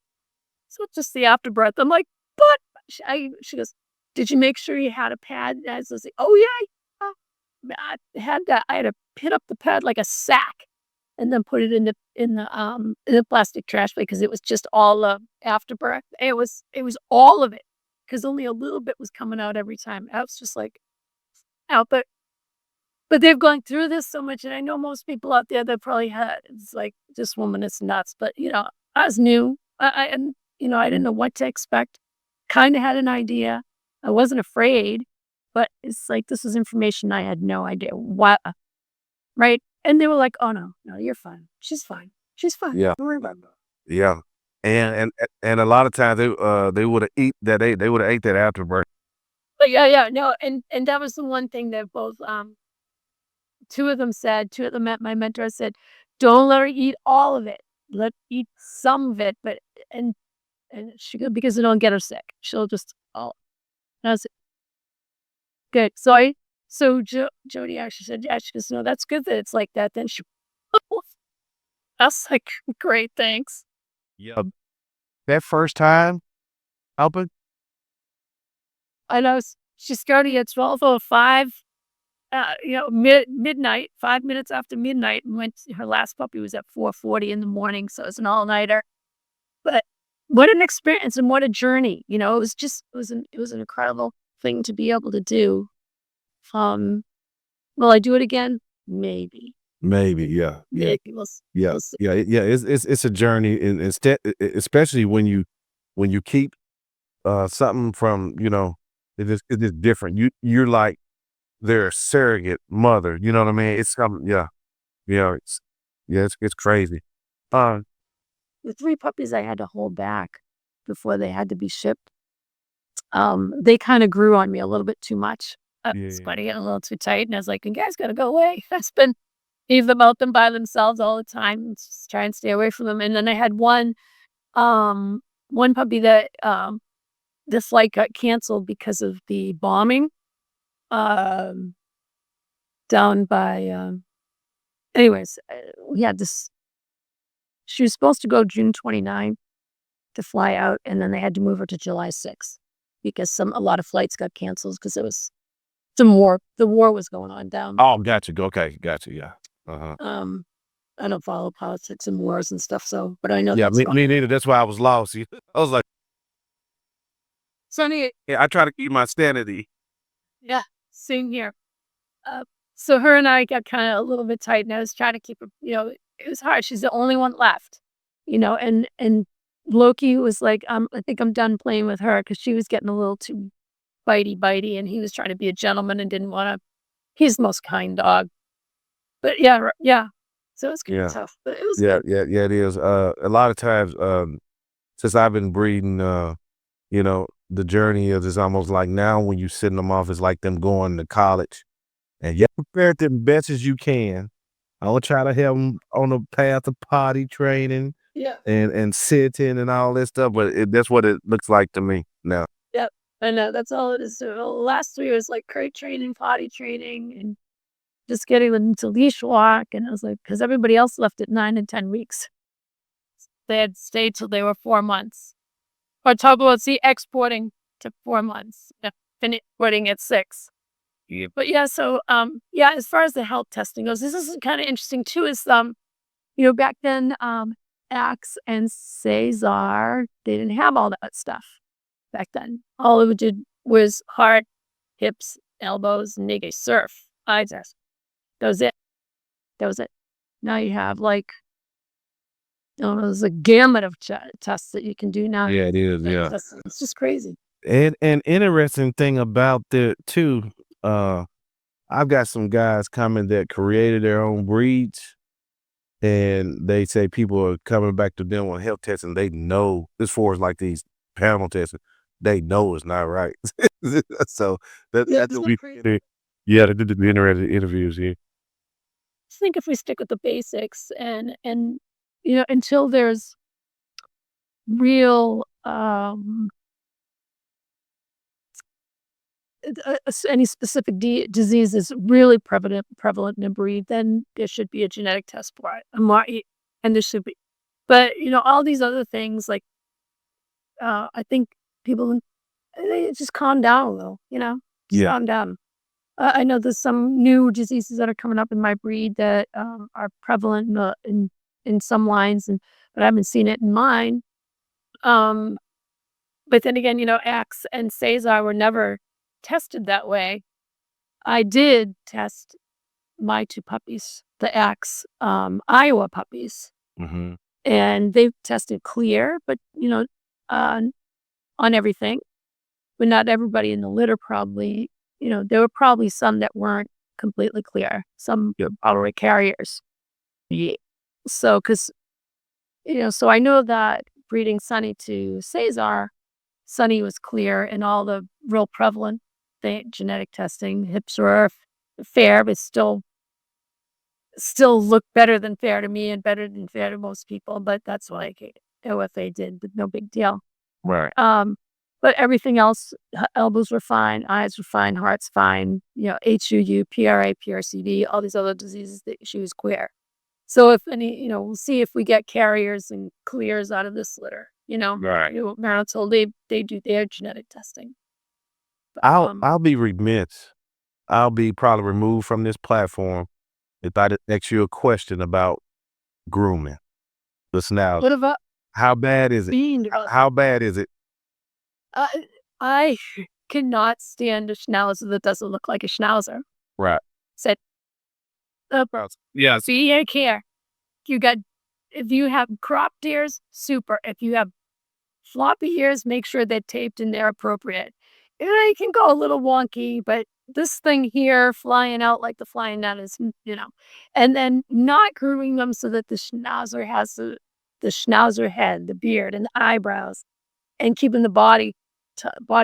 So it's just the afterbirth. I'm like, but she goes, did you make sure you had a pad? And I was like, oh yeah, I had that. I had to pit up the pad like a sack, and then put it in the plastic trash bag because it was just all afterbirth. It was all of it because only a little bit was coming out every time. I was just like, out, but they've gone through this so much, and I know most people out there that probably had. It's like this woman is nuts, but I was new. And I didn't know what to expect. Kind of had an idea. I wasn't afraid, but it's like this was information I had no idea what. Right? And they were like, "Oh no, you're fine. She's fine. She's fine. Yeah. Don't worry about it." Yeah. And a lot of times they would have they would have ate that afterbirth. But yeah, no, and that was the one thing that both two of them my mentor said, don't let her eat all of it. Let her eat some of it, but and she could, because it'll get her sick. She'll just and I was good. So Jody actually said, yeah, she goes, no, that's good that it's like that. Then she I was like, great, thanks. Yeah. That first time, Albert? I know she started at 12:05. Midnight, 5 minutes after midnight, and her last puppy was at 4:40 in the morning, so it was an all-nighter. But what an experience and what a journey, it was an incredible thing to be able to do. Will I do it again? Maybe. Maybe, yeah. Maybe. Yeah. We'll see. Yeah. It's a journey, and instead, especially when you keep something from, it's different. You're like their surrogate mother. You know what I mean? It's something, yeah. It's crazy. The 3 puppies I had to hold back before they had to be shipped. They kind of grew on me a little bit too much. It's getting a little too tight, and I was like, "You guys gotta go away." I spent leave them out them by themselves all the time. Just try and stay away from them. And then I had one puppy that the flight got canceled because of the bombing down by. Anyways, we had this. She was supposed to go June 29th to fly out, and then they had to move her to July 6th because a lot of flights got canceled because it was some war. The war was going on down. Oh, gotcha. Okay, gotcha. Yeah. I don't follow politics and wars and stuff, but I know. Yeah, me neither. That's why I was lost. I was like, Sonny. yeah, I try to keep my sanity. Yeah, same here. So her and I got kind of a little bit tight, and I was trying to keep her. It was hard. She's the only one left. And Loki was like, I think I'm done playing with her because she was getting a little too bitey, and he was trying to be a gentleman and didn't want to. He's the most kind dog. But yeah. So it was kind of tough, but it was good. It is. A lot of times, since I've been breeding, the journey is almost like now when you send them off, it's like them going to college, and you prepare them best as you can. I will try to help them on the path of potty training, and sitting and all that stuff. But that's what it looks like to me now. Yep, I know that's all it is. So the last 3 years, like crate training, potty training, and just getting them to leash walk. And I was like, because everybody else left at 9 and 10 weeks. They had stayed till they were 4 months. Or talk about exporting to 4 months, finishing at 6. Yeah. But yeah, so as far as the health testing goes, this is kind of interesting too. Is back then, Axe and Cesar, they didn't have all that stuff back then. All it did was heart, hips, elbows, and they could surf. That was it. Now you have there's a gamut of tests that you can do now. Yeah, it is. Yeah, it's just crazy. And interesting thing about that too, I've got some guys coming that created their own breeds, and they say people are coming back to them on health tests, and they know, as far as like these panel tests, they know it's not right. So that's what we crazy. Yeah, they did the interesting interviews here. I think if we stick with the basics and until there's real any specific disease is really prevalent in a breed, then there should be a genetic test for it. And there should be. But, all these other things, like, I think people, they just calm down a little, just Yeah. calm down. I know there's some new diseases that are coming up in my breed that are prevalent in some lines, but I haven't seen it in mine. But then again, Axe and Cesar were never tested that way. I did test my 2 puppies, the Axe Iowa puppies, Mm-hmm. and they tested clear, but on everything. But not everybody in the litter probably. There were probably some that weren't completely clear. Some probably carriers. Yeah. So, so I know that breeding Sunny to Cesar, Sunny was clear in all the real prevalent genetic testing. Hips were fair, but still look better than fair to me and better than fair to most people. But that's what OFA did, but no big deal. Right. But everything else, elbows were fine, eyes were fine, heart's fine, HUU, PRA, PRCD, all these other diseases, she was clear. So if any, we'll see if we get carriers and clears out of this litter, Right. Marital, they do their genetic testing. But, I'll be remiss. I'll be probably removed from this platform if I ask you a question about grooming the Schnauzer. what about How bad is it? being? How bad is it? I cannot stand a Schnauzer that doesn't look like a Schnauzer. Right. Said, Yeah. be your care. If you have cropped ears, super. If you have floppy ears, make sure they're taped and they're appropriate. It can go a little wonky, but this thing here flying out like the flying nut is, and then not grooming them so that the Schnauzer has the Schnauzer head, the beard, and the eyebrows, and keeping the body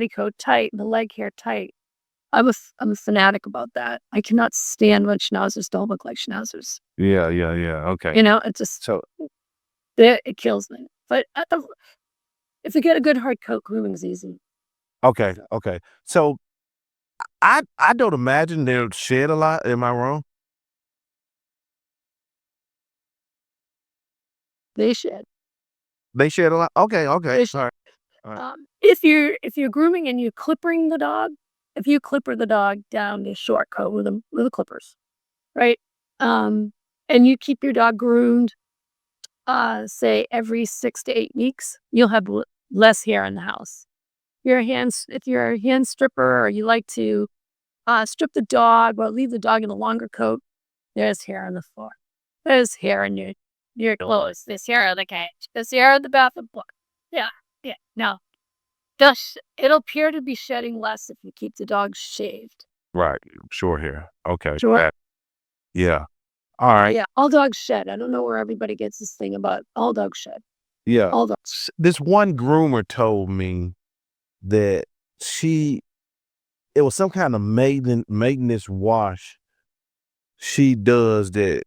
coat tight and the leg hair tight. I'm a fanatic about that. I cannot stand when Schnauzers don't look like Schnauzers. Yeah. Okay. It just So it kills me. But if you get a good hard coat, grooming's easy. okay. So I don't imagine they'll shed a lot. Am I wrong? They shed. They shed a lot. Okay. All They right. All right. If you're grooming and you're clippering the dog, if you clipper the dog down the short coat with the clippers, right? And you keep your dog groomed, say every 6 to 8 weeks, you'll have less hair in the house. If you're a hand stripper or you like to strip the dog or leave the dog in a longer coat, there's hair on the floor. There's hair in your clothes. There's hair on the cage. There's hair on the bathroom floor. Yeah. No. It'll appear to be shedding less if you keep the dog shaved. Right. Short hair. Okay. Short. Yeah. All right. Yeah, all dogs shed. I don't know where everybody gets this thing about all dogs shed. Yeah. All dogs. This one groomer told me that it was some kind of maintenance wash she does that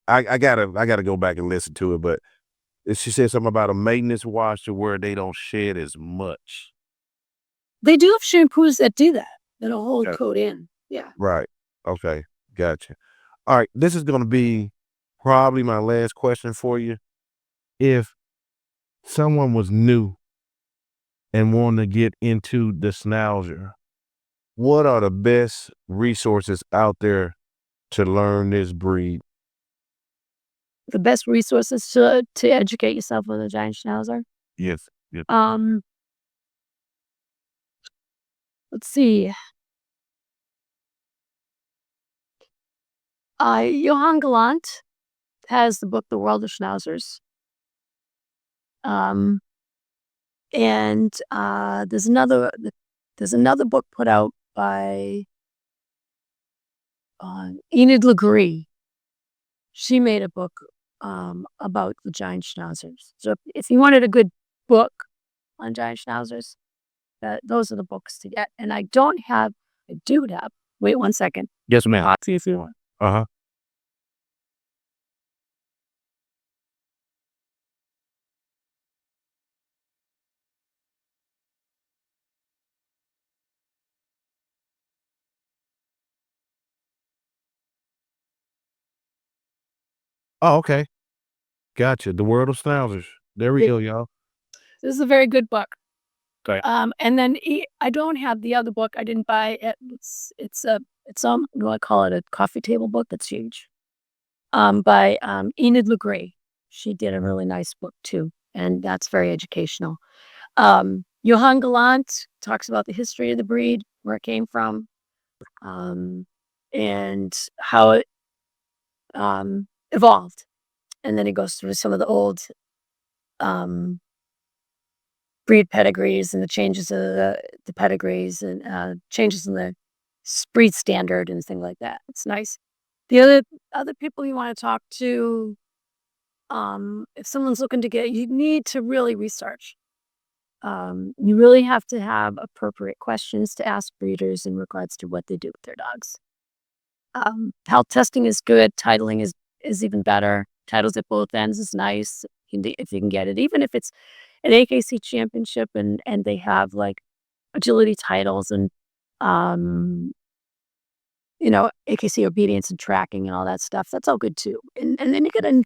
I gotta go back and listen to it, but she said something about a maintenance wash to where they don't shed as much. They do have shampoos that do that. That'll hold Yeah. coat in. Yeah. Right. Okay. Gotcha. All right. This is going to be probably my last question for you. If someone was new and wanted to get into the Schnauzer, what are the best resources out there to learn this breed? The best resources to educate yourself on the Giant Schnauzer. Yes. Let's see. Johann Gallant has the book The World of Schnauzers. And there's another book put out by Enid Legree. She made a book about the Giant Schnauzers. So if you wanted a good book on Giant Schnauzers, those are the books to get. And I do have. Wait 1 second. Yes, ma'am. I'll see if you want. Uh-huh. Oh, okay. Gotcha. The World of Schnauzers. There we go, y'all. This is a very good book. Okay. And then I don't have the other book. I didn't buy it. It's I call it a coffee table book. That's huge. By Enid Legree. She did a really nice book too, and that's very educational. Johan Gallant talks about the history of the breed, where it came from, and how it evolved. And then he goes through some of the old breed pedigrees and the changes of the pedigrees and changes in the breed standard and things like that. It's nice. The other people you want to talk to, if someone's looking to you need to really research. You really have to have appropriate questions to ask breeders in regards to what they do with their dogs. Health testing is good. Titling is even better. Titles at both ends is nice if you can get it. Even if it's an AKC championship and they have like agility titles and AKC obedience and tracking and all that stuff. That's all good too. And then you gotta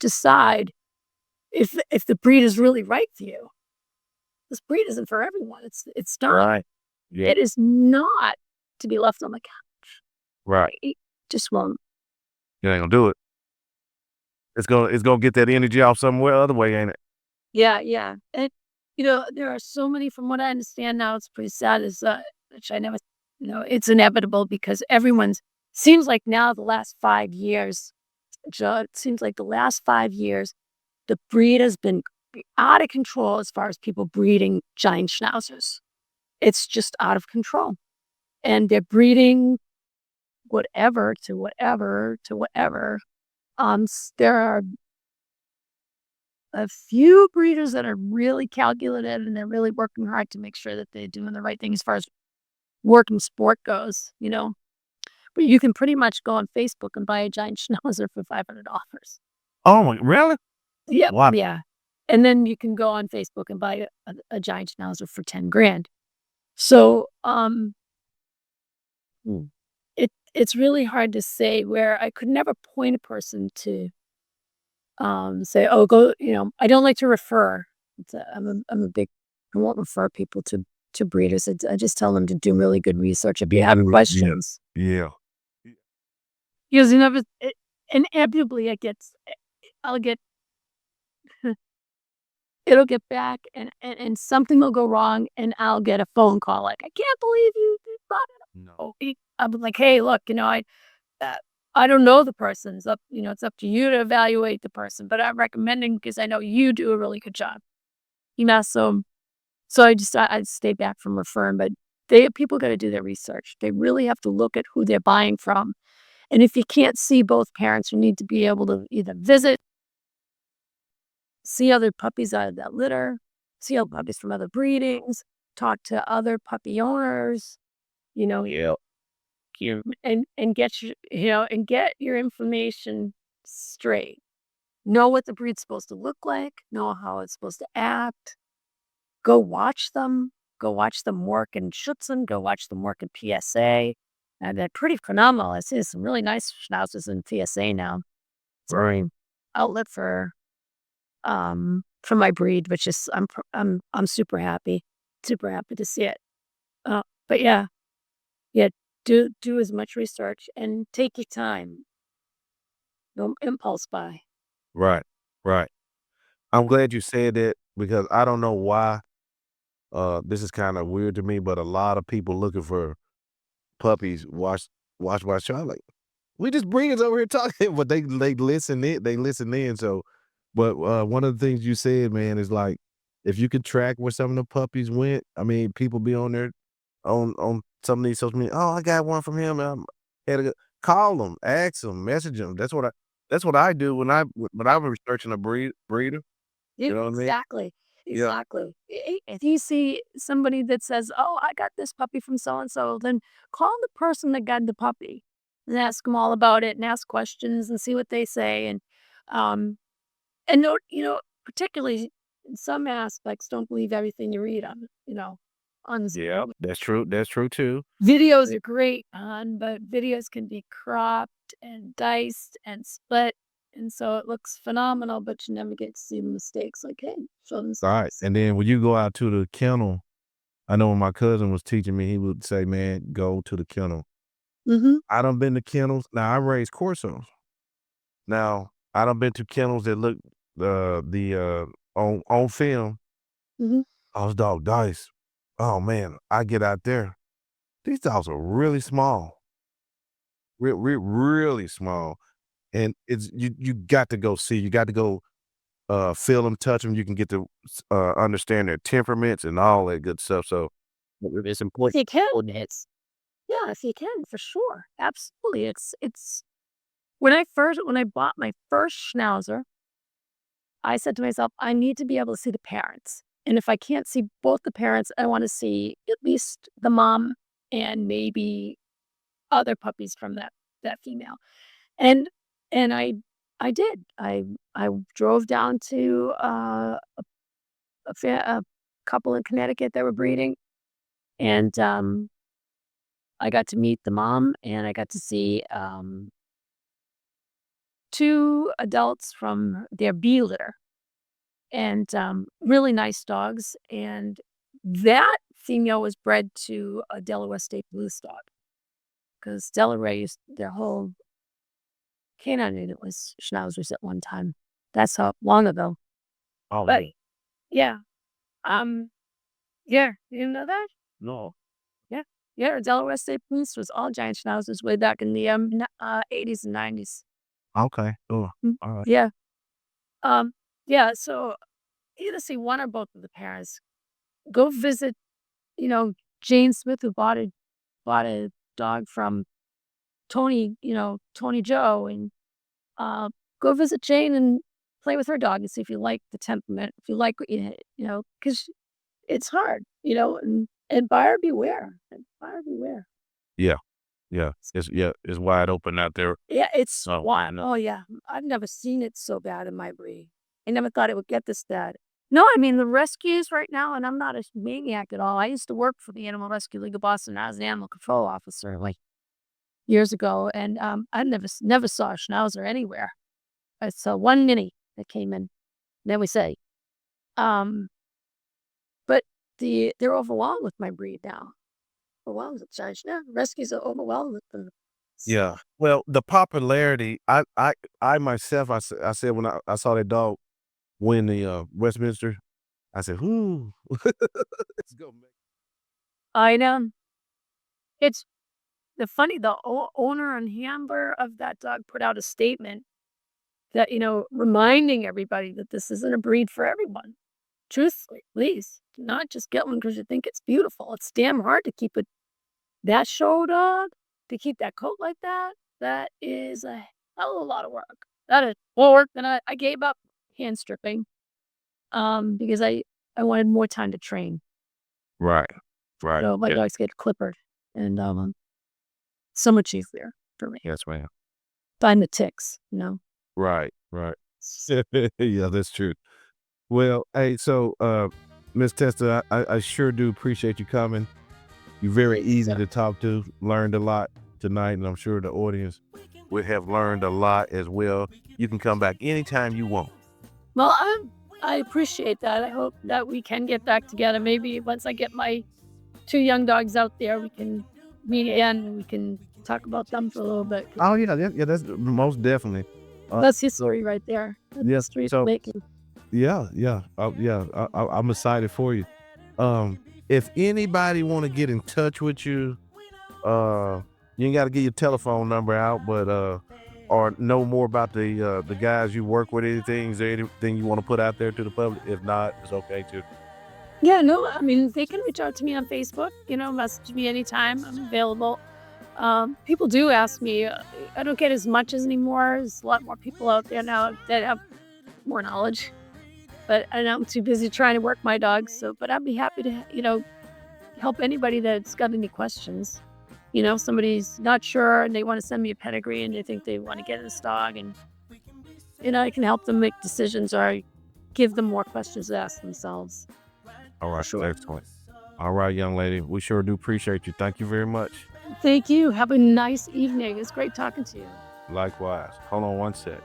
decide if the breed is really right for you. This breed isn't for everyone. It's not. Right. Yeah. It is not to be left on the couch. Right. It just won't. You ain't gonna do it. It's gonna get that energy off somewhere other way, ain't it? Yeah. And there are so many, from what I understand now, it's pretty sad, which I never, it's inevitable because seems like now the last 5 years, Joe, it seems like the last 5 years, the breed has been out of control as far as people breeding giant schnauzers. It's just out of control. And they're breeding whatever to whatever to whatever. There are a few breeders that are really calculated and they're really working hard to make sure that they're doing the right thing as far as work and sport goes, But you can pretty much go on Facebook and buy a giant schnauzer for $500. Oh my, really? Yeah, Wow. yeah. And then you can go on Facebook and buy a giant schnauzer for 10 grand. So, it's really hard to say where I could never point a person to say, oh, go, I don't like to refer. I'm a big, I won't refer people to breeders. I just tell them to do really good research if you have questions. Yeah. Because inevitably it'll get back and something will go wrong and I'll get a phone call like, I can't believe you bought it. No. I'm like, hey, look, I don't know the person. It's up to you to evaluate the person, but I'm recommending because I know you do a really good job. So I stay back from referring, but people got to do their research. They really have to look at who they're buying from. And if you can't see both parents, you need to be able to either visit, see other puppies out of that litter, see other puppies from other breedings, talk to other puppy owners, Yeah. and get your information straight. Know what the breed's supposed to look like, know how it's supposed to act. Go watch them work in Schutzhund, go watch them work in PSA. And they're pretty phenomenal. I see some really nice schnauzers in PSA now. It's a great outlet for my breed, which is I'm super happy to see it. But yeah, do as much research and take your time. Don't impulse buy. Right. I'm glad you said that because I don't know why. This is kind of weird to me, but a lot of people looking for puppies watch. I'm like, we just breeders over here talking, but they listen in. So, but one of the things you said, man, is like if you could track where some of the puppies went. I mean, people be on there on some of these social media. Oh, I got one from him. Call them, ask them, message them. That's what I do when I'm researching a breeder. You know what I mean? Exactly. Yeah. Exactly. If you see somebody that says, "Oh, I got this puppy from so and so," then call the person that got the puppy and ask them all about it and ask questions and see what they say. And note, particularly in some aspects, don't believe everything you read on. Yeah, that's true. That's true too. Videos are great, but videos can be cropped and diced and split And so it looks phenomenal, but you never get to see the mistakes. Like, hey, show them All right. mistakes. And then when you go out to the kennel, I know when my cousin was teaching me, he would say, man, go to the kennel. Mm-hmm. I done been to kennels. Now, I raised Corsos. Now, I done been to kennels that look on film. Mm-hmm. I was dog dice. Oh, man, I get out there. These dogs are really small. Really small. And it's you got to go see. You got to go feel them, touch them. You can get to understand their temperaments and all that good stuff. So it's important. If you can, if you can, for sure. Absolutely. It's when I bought my first Schnauzer, I said to myself, I need to be able to see the parents. And if I can't see both the parents, I want to see at least the mom and maybe other puppies from that female. And I did. I drove down to a couple in Connecticut that were breeding, and I got to meet the mom, and I got to see 2 adults from their bee litter, and really nice dogs. And that female was bred to a Delaware State Blues dog, because Delaware used their whole canine unit was Schnauzers at one time. That's how long ago. Oh, But yeah, yeah, you didn't know that? no. Yeah, Delaware State Police was all Giant Schnauzers way back in the 80s and 90s. Okay. Oh, Mm, all right. Yeah. Yeah, so either see one or both of the parents. Go visit, Jane Smith, who bought a dog from Tony Joe, and go visit Jane and play with her dog and see if you like the temperament, if you like what because it's hard, and buyer beware. And buyer beware. Yeah. It's wide open out there. Yeah, it's Oh, wild. Oh yeah, I've never seen it so bad in my breed. I never thought it would get this bad. No, I mean the rescues right now, and I'm not a maniac at all. I used to work for the Animal Rescue League of Boston. I was an animal control officer like years ago, and I never saw a Schnauzer anywhere. I saw one mini that came in. Then we say, but they're overwhelmed with my breed now. Overwhelmed with Giant Schnauzer. Rescues are overwhelmed with them. Yeah. Well, the popularity, I myself, I said when I saw that dog win the Westminster, I said, "Whoo, let's go, man." I know. It's the owner and handler of that dog put out a statement that, reminding everybody that this isn't a breed for everyone. Truthfully, please, do not just get one because you think it's beautiful. It's damn hard to keep that show dog, to keep that coat like that. That is a hell of a lot of work. That is more work than I gave up hand stripping, because I wanted more time to train. Right. So my dogs get clippered, and so much easier for me. Yes, ma'am. Find the ticks, Right. Yeah, that's true. Well, hey, so Miss Testa, I sure do appreciate you coming. You're very easy to talk to. Learned a lot tonight, and I'm sure the audience will have learned a lot as well. You can come back anytime you want. Well, I appreciate that. I hope that we can get back together. Maybe once I get my 2 young dogs out there, we can meet again and we can talk about them for a little bit. Oh yeah, that's most definitely. That's history right there. That's Yes, history so- making. Yeah. I'm excited for you. If anybody want to get in touch with you, you ain't got to get your telephone number out, but or know more about the guys you work with. Is there anything you want to put out there to the public? If not, it's okay too. Yeah, no, I mean, they can reach out to me on Facebook, message me anytime. I'm available. People do ask me. I don't get as much as anymore. There's a lot more people out there now that have more knowledge. But I know I'm too busy trying to work my dogs. But I'd be happy to, help anybody that's got any questions. Somebody's not sure and they want to send me a pedigree and they think they want to get this dog, and I can help them make decisions or give them more questions to ask themselves. All right, Sure. excellent. All right, young lady, we sure do appreciate you. Thank you very much. Thank you. Have a nice evening. It's great talking to you. Likewise. Hold on one sec.